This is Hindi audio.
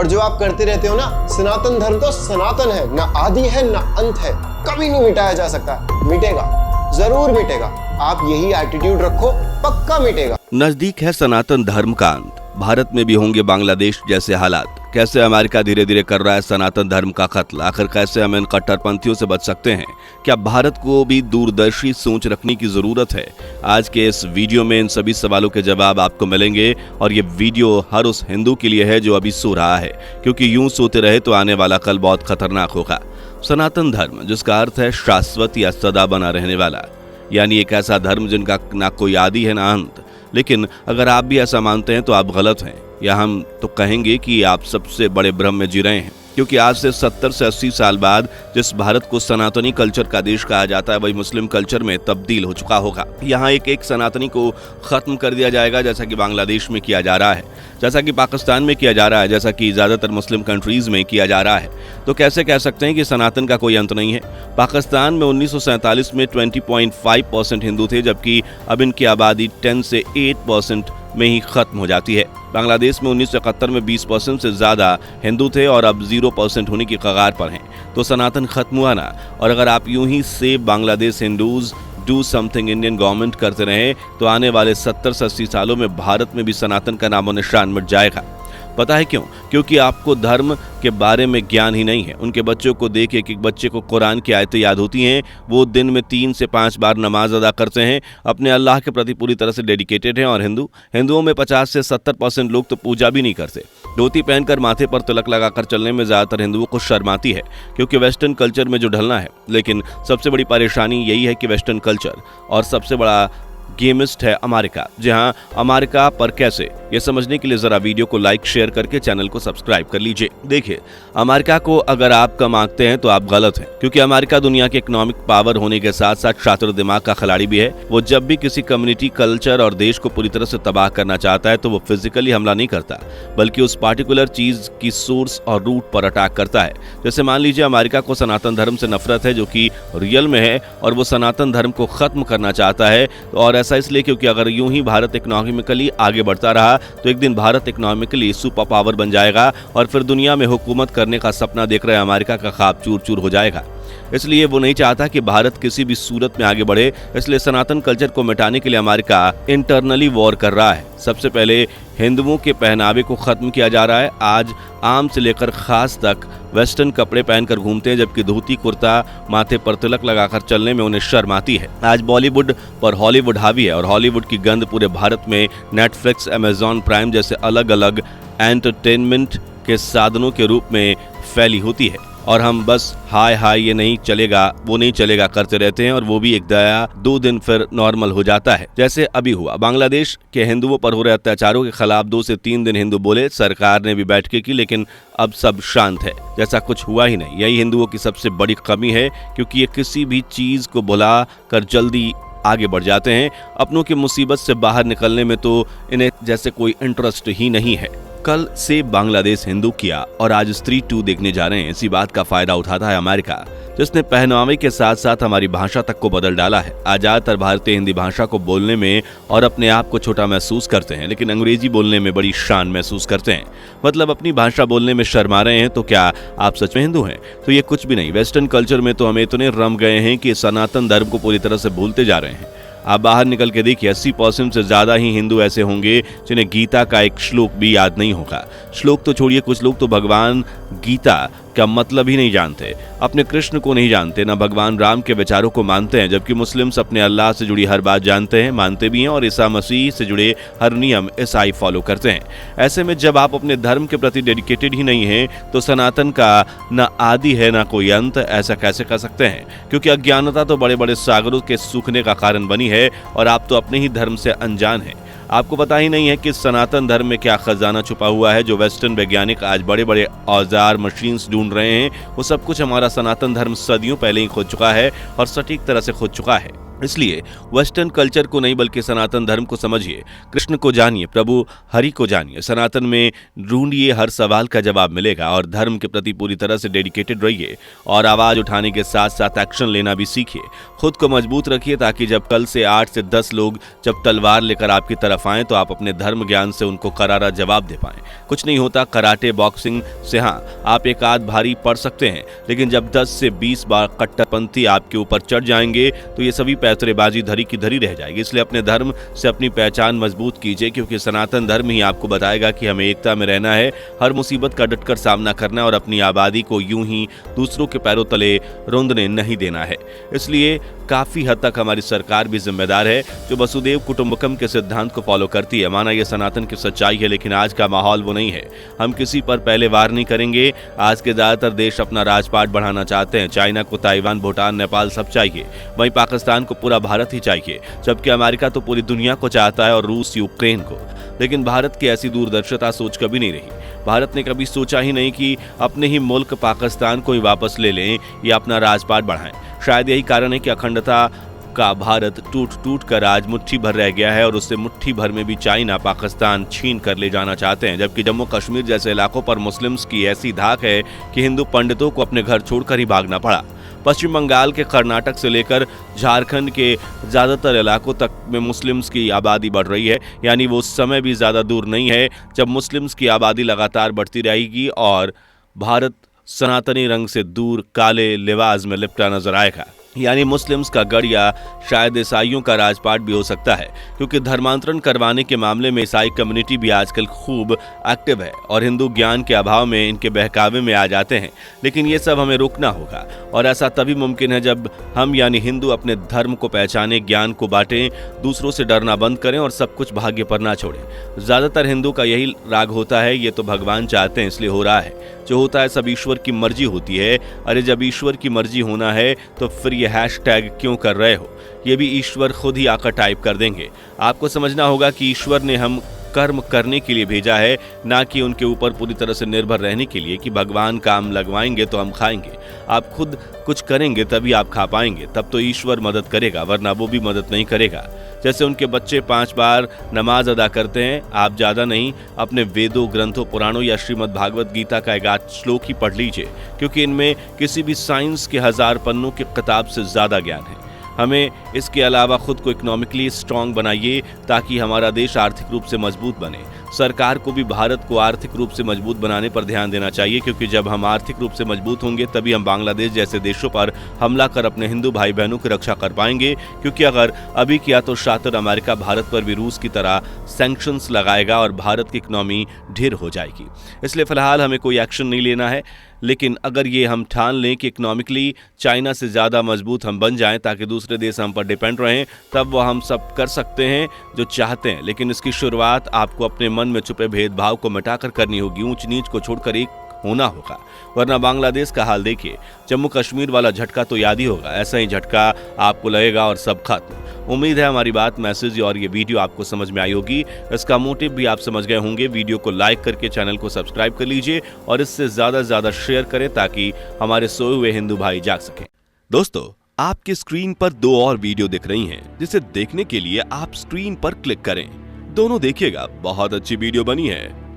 और जो आप करते रहते हो ना, सनातन धर्म तो सनातन है, ना आदि है ना अंत है, कभी नहीं मिटाया जा सकता। मिटेगा, जरूर मिटेगा। आप यही एटीट्यूड रखो, पक्का मिटेगा। नजदीक है सनातन धर्म का अंत। भारत में भी होंगे बांग्लादेश जैसे हालात। कैसे अमेरिका धीरे धीरे कर रहा है सनातन धर्म का कत्ल। आखिर कैसे हम इन कट्टरपंथियों से बच सकते हैं? क्या भारत को भी दूरदर्शी सोच रखने की जरूरत है? आज के इस वीडियो में इन सभी सवालों के जवाब आपको मिलेंगे। और ये वीडियो हर उस हिंदू के लिए है जो अभी सो रहा है, क्योंकि यूं सोते रहे तो आने वाला कल बहुत खतरनाक होगा। सनातन धर्म, जिसका अर्थ है शाश्वत या सदा बना रहने वाला, यानी एक ऐसा धर्म जिनका ना कोई आदि है ना अंत। लेकिन अगर आप भी ऐसा मानते हैं तो आप गलत हैं, या हम तो कहेंगे कि आप सबसे बड़े भ्रम में जी रहे हैं। क्योंकि आज से 70 से 80 साल बाद जिस भारत को सनातनी कल्चर का देश कहा जाता है, वही मुस्लिम कल्चर में तब्दील हो चुका होगा। यहाँ एक एक सनातनी को खत्म कर दिया जाएगा, जैसा कि बांग्लादेश में किया जा रहा है, जैसा कि पाकिस्तान में किया जा रहा है, जैसा कि ज्यादातर मुस्लिम कंट्रीज में किया जा रहा है। तो कैसे कह सकते हैं कि सनातन का कोई अंत नहीं है? पाकिस्तान में 1947 में 20.5% हिंदू थे, जबकि अब इनकी आबादी 10 से 8% में ही खत्म हो जाती है। बांग्लादेश में 1971 में 20% से ज्यादा हिंदू थे और अब 0% होने की कगार पर हैं। तो सनातन खत्म हुआ ना? और अगर आप यूं ही save Bangladesh Hindus do something Indian government करते रहे तो आने वाले 70 से 80 सालों में भारत में भी सनातन का नामो निशान मिट जाएगा। पता है क्यों? क्योंकि आपको धर्म के बारे में ज्ञान ही नहीं है। उनके बच्चों को देख एक बच्चे को कुरान की आयतें याद होती हैं। वो दिन में 3 से 5 बार नमाज अदा करते हैं, अपने अल्लाह के प्रति पूरी तरह से डेडिकेटेड हैं। और हिंदुओं में 50 से 70% लोग तो पूजा भी नहीं करते। धोती पहनकर माथे पर तिलक लगाकर चलने में ज्यादातर हिंदुओं को शर्म आती है, क्योंकि वेस्टर्न कल्चर में जो ढलना है। लेकिन सबसे बड़ी परेशानी यही है कि वेस्टर्न कल्चर और सबसे बड़ा गेमिस्ट है अमेरिका। जहां अमेरिका पर कैसे, ये समझने के लिए जरा वीडियो को लाइक शेयर करके चैनल को सब्सक्राइब कर लीजिए। देखिए, अमेरिका को अगर आप कम आंकते हैं तो आप गलत हैं, क्योंकि अमेरिका दुनिया के इकोनॉमिक पावर होने के साथ साथ शातिर दिमाग का खिलाड़ी भी है। वो जब भी किसी कम्युनिटी, कल्चर और देश को पूरी तरह से तबाह करना चाहता है तो वो फिजिकली हमला नहीं करता, बल्कि उस पार्टिकुलर चीज की सोर्स और रूट पर अटैक करता है। जैसे मान लीजिए अमेरिका को सनातन धर्म से नफरत है, जो कि रियल में है, और वो सनातन धर्म को खत्म करना चाहता है। और ऐसा इसलिए क्योंकि अगर यूं ही भारत इकोनॉमिकली आगे बढ़ता रहा तो एक दिन भारत इकोनॉमिकली सुपर पावर बन जाएगा और फिर दुनिया में हुकूमत करने का सपना देख रहे अमेरिका का ख्वाब चूर चूर हो जाएगा। इसलिए वो नहीं चाहता कि भारत किसी भी सूरत में आगे बढ़े। इसलिए सनातन कल्चर को मिटाने के लिए अमेरिका इंटरनली वॉर कर रहा है। सबसे पहले हिंदुओं के पहनावे को खत्म किया जा रहा है। आज आम से लेकर खास तक वेस्टर्न कपड़े पहनकर घूमते हैं, जबकि धोती कुर्ता, माथे पर तिलक लगाकर चलने में उन्हें शर्म आती है। आज बॉलीवुड पर हॉलीवुड हावी है और हॉलीवुड की गंध पूरे भारत में नेटफ्लिक्स, अमेजॉन प्राइम जैसे अलग अलग एंटरटेनमेंट के साधनों के रूप में फैली होती है। और हम बस हाय हाय ये नहीं चलेगा वो नहीं चलेगा करते रहते हैं, और वो भी एक दया 2 दिन फिर नॉर्मल हो जाता है, जैसे अभी हुआ। बांग्लादेश के हिंदुओं पर हो रहे अत्याचारों के खिलाफ 2 से 3 दिन हिंदू बोले, सरकार ने भी बैठकें की, लेकिन अब सब शांत है, जैसा कुछ हुआ ही नहीं। यही हिंदुओं की सबसे बड़ी कमी है, क्योंकि ये किसी भी चीज को बुला कर जल्दी आगे बढ़ जाते हैं। अपनों की मुसीबत से बाहर निकलने में तो इन्हें जैसे कोई इंटरेस्ट ही नहीं है। कल से बांग्लादेश हिंदू किया और आज स्त्री 2 देखने जा रहे हैं। इसी बात का फायदा उठाता है अमेरिका, जिसने पहनावे के साथ साथ हमारी भाषा तक को बदल डाला है। आज ज्यादातर भारतीय हिंदी भाषा को बोलने में और अपने आप को छोटा महसूस करते हैं, लेकिन अंग्रेजी बोलने में बड़ी शान महसूस करते हैं। मतलब अपनी भाषा बोलने में शर्मा रहे हैं। तो क्या आप सच में हिंदू हैं? तो ये कुछ भी नहीं। वेस्टर्न कल्चर में तो हम इतने रम गए हैं कि सनातन धर्म को पूरी तरह से भूलते जा रहे हैं। आप बाहर निकल के देखिए, 80% से ज्यादा ही हिंदू ऐसे होंगे जिन्हें गीता का एक श्लोक भी याद नहीं होगा। श्लोक तो छोड़िए, कुछ लोग तो भगवान गीता का मतलब ही नहीं जानते, अपने कृष्ण को नहीं जानते, ना भगवान राम के विचारों को मानते हैं। जबकि मुस्लिम्स अपने अल्लाह से जुड़ी हर बात जानते हैं, मानते भी हैं, और ईसा मसीह से जुड़े हर नियम ईसाई फॉलो करते हैं। ऐसे में जब आप अपने धर्म के प्रति डेडिकेटेड ही नहीं हैं, तो सनातन का ना आदि है ना कोई अंत, ऐसा कैसे कर सकते हैं? क्योंकि अज्ञानता तो बड़े बड़े सागरों के सूखने का कारण बनी है, और आप तो अपने ही धर्म से अनजान हैं। आपको पता ही नहीं है कि सनातन धर्म में क्या खजाना छुपा हुआ है। जो वेस्टर्न वैज्ञानिक आज बड़े बड़े औजार, मशीन्स ढूंढ रहे हैं, वो सब कुछ हमारा सनातन धर्म सदियों पहले ही खोज चुका है और सटीक तरह से खोज चुका है। इसलिए वेस्टर्न कल्चर को नहीं बल्कि सनातन धर्म को समझिए, कृष्ण को जानिए, प्रभु हरि को जानिए, सनातन में ढूंढिए, हर सवाल का जवाब मिलेगा। और धर्म के प्रति पूरी तरह से डेडिकेटेड रहिए और आवाज उठाने के साथ साथ एक्शन लेना भी सीखिए। खुद को मजबूत रखिए ताकि जब कल से 8 से 10 लोग जब तलवार लेकर आपकी तरफ आएं तो आप अपने धर्म ज्ञान से उनको करारा जवाब दे पाएं। कुछ नहीं होता कराटे बॉक्सिंग से, हाँ आप एक आध भारी पड़ सकते हैं, लेकिन जब 10 से 20 बार कट्टरपंथी आपके ऊपर चढ़ जाएंगे तो ये सभी पैतरेबाजी धरी की धरी रह जाएगी। इसलिए अपने धर्म से अपनी पहचान मजबूत कीजिए, क्योंकि सनातन धर्म ही आपको बताएगा कि हमें एकता में रहना है, हर मुसीबत का डटकर सामना करना है और अपनी आबादी को यूं ही दूसरों के पैरों तले रोंदने नहीं देना है। इसलिए काफी हद तक हमारी सरकार भी जिम्मेदार है जो वसुदेव कुटुंबकम के सिद्धांत को फॉलो करती है। माना यह सनातन की सच्चाई है, लेकिन आज का माहौल वो नहीं है। हम किसी पर पहले वार नहीं करेंगे। आज के ज्यादातर देश अपना राजपाट बढ़ाना चाहते हैं। चाइना को ताइवान, भूटान, नेपाल सब चाहिए, वहीं पाकिस्तान को पूरा भारत ही चाहिए, जबकि अमेरिका तो पूरी दुनिया को चाहता है और रूस यूक्रेन को। लेकिन भारत की ऐसी दूरदर्शिता सोच कभी नहीं रही। भारत ने कभी सोचा ही नहीं कि अपने ही मुल्क पाकिस्तान को ही वापस ले लें या अपना राजपाट बढ़ाएं। शायद यही कारण है कि अखंडता का भारत टूट टूट कर आज मुट्ठी भर रह गया है और उससे मुट्ठी भर में भी चाइना, पाकिस्तान छीन कर ले जाना चाहते हैं। जबकि जम्मू कश्मीर जैसे इलाकों पर मुस्लिम्स की ऐसी धाक है कि हिंदू पंडितों को अपने घर छोड़कर ही भागना पड़ा। पश्चिम बंगाल के कर्नाटक से लेकर झारखंड के ज़्यादातर इलाकों तक में मुस्लिम्स की आबादी बढ़ रही है। यानी वो समय भी ज़्यादा दूर नहीं है जब मुस्लिम्स की आबादी लगातार बढ़ती रहेगी और भारत सनातनी रंग से दूर काले लिबास में लिपटा नजर आएगा। यानी मुस्लिम्स का गढ़ या शायद ईसाइयों का राजपाट भी हो सकता है, क्योंकि धर्मांतरण करवाने के मामले में ईसाई कम्युनिटी भी आजकल खूब एक्टिव है और हिंदू ज्ञान के अभाव में इनके बहकावे में आ जाते हैं। लेकिन ये सब हमें रोकना होगा और ऐसा तभी मुमकिन है जब हम यानी हिंदू अपने धर्म को पहचाने, ज्ञान को बांटें, दूसरों से डरना बंद करें और सब कुछ भाग्य पर ना छोड़ें। ज़्यादातर हिंदू का यही राग होता है, ये तो भगवान चाहते हैं इसलिए हो रहा है, जो होता है सब ईश्वर की मर्जी होती है। अरे जब ईश्वर की मर्जी होना है तो फिर ये हैशटैग क्यों कर रहे हो, ये भी ईश्वर खुद ही आकर टाइप कर देंगे। आपको समझना होगा कि ईश्वर ने हम कर्म करने के लिए भेजा है, ना कि उनके ऊपर पूरी तरह से निर्भर रहने के लिए कि भगवान काम लगवाएंगे तो हम खाएंगे। आप खुद कुछ करेंगे तभी आप खा पाएंगे, तब तो ईश्वर मदद करेगा, वरना वो भी मदद नहीं करेगा। जैसे उनके बच्चे 5 बार नमाज अदा करते हैं, आप ज़्यादा नहीं अपने वेदों, ग्रंथों, पुराणों या श्रीमद् भागवत गीता का 1 श्लोक ही पढ़ लीजिए, क्योंकि इनमें किसी भी साइंस के 1000 पन्नों की किताब से ज़्यादा ज्ञान है। हमें इसके अलावा खुद को इकोनॉमिकली स्ट्रांग बनाइए ताकि हमारा देश आर्थिक रूप से मजबूत बने। सरकार को भी भारत को आर्थिक रूप से मजबूत बनाने पर ध्यान देना चाहिए, क्योंकि जब हम आर्थिक रूप से मजबूत होंगे तभी हम बांग्लादेश जैसे देशों पर हमला कर अपने हिंदू भाई बहनों की रक्षा कर पाएंगे। क्योंकि अगर अभी किया तो शातिर अमेरिका भारत पर भी रूस की तरह सैंक्शंस लगाएगा और भारत की इकोनॉमी ढेर हो जाएगी। इसलिए फिलहाल हमें कोई एक्शन नहीं लेना है, लेकिन अगर ये हम ठान लें कि इकोनॉमिकली चाइना से ज़्यादा मजबूत हम बन जाएं ताकि दूसरे देश हम पर डिपेंड रहें, तब वो हम सब कर सकते हैं जो चाहते हैं। लेकिन इसकी शुरुआत आपको अपने मन में छुपे भेदभाव को मिटाकर करनी होगी, ऊंच नीच को छोड़कर एक होना होगा, वरना बांग्लादेश का हाल देखिए। जम्मू कश्मीर वाला झटका तो याद ही होगा, ऐसा ही झटका आपको लगेगा और सब खत्म। उम्मीद है हमारी बात, मैसेज और ये वीडियो आपको समझ में आई होगी। इसका मोटिव भी आप समझ गए होंगे। वीडियो को लाइक करके चैनल को सब्सक्राइब कर लीजिए और इससे ज़्यादा से ज़्यादा शेयर करें ताकि हमारे सोए हुए हिंदू भाई जाग सकें। दोस्तों, आपकी स्क्रीन पर 2 और वीडियो दिख रही हैं, जिसे देखने के लिए आप स्क्रीन पर क्लिक करें। दोनों देखिएगा, बहुत अच्छी वीडियो बनी है।